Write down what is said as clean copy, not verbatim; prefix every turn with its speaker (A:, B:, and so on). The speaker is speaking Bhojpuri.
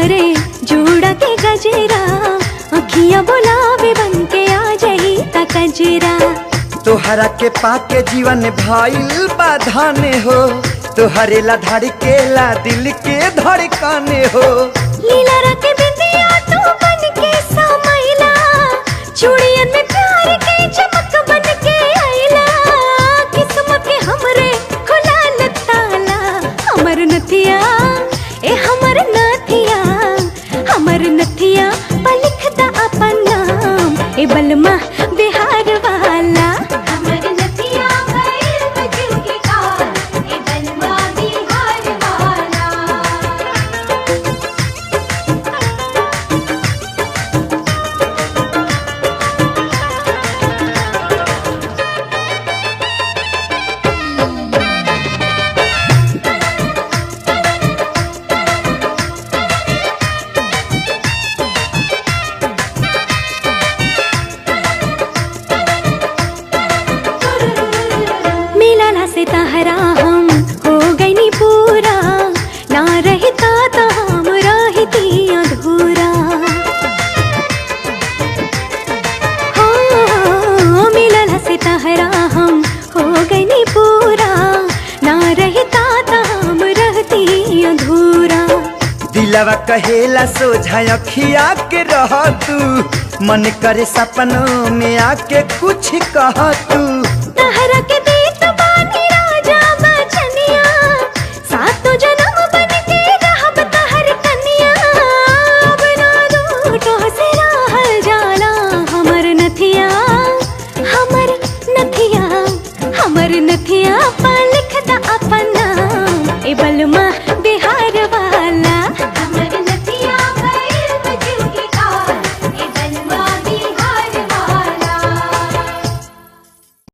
A: करे जोड़ा के गजरा, अखियां बोलावे बन के आ जाई ता कजरा।
B: तोहरा के पाके जीवन भाईल बाधाने हो, तोहरे ला धड़केला दिल के धड़काने हो।
A: लीला रखे बिंदिया तू बन के समाइला, चूड़ियन में प्यार के चमक बन के आइला। किस्मत के हमरे खुला ताला, हमर नथिया ए हमर नथिया, हमर नथिया पर लिखता अपन नाम ए बलमा बिहार वाला। हमर नथिया भइल बजू के काल ए बलमा बिहार वाला। मिलला से तहरा हम हो गई नी पूरा, ना रहता तो हम रहती अधूरा। हो मिलला से तहरा हम हो गई नी पूरा, ना रहता तो हम रहती अधूरा।
B: दिलवा कहेला सोझा अखिया के रह तू, मन करे सपनों में आके कुछ कह तू।
A: तहरा के देत बानी राजा बचनिया, सातों जन्म बन के रहब तहर कन्या। अब ना दूटो से रहल जाला हमर नथिया, हमर नथिया, हमर नथिया पर लिखता अपन नाम ए बलमा बिहार वाला।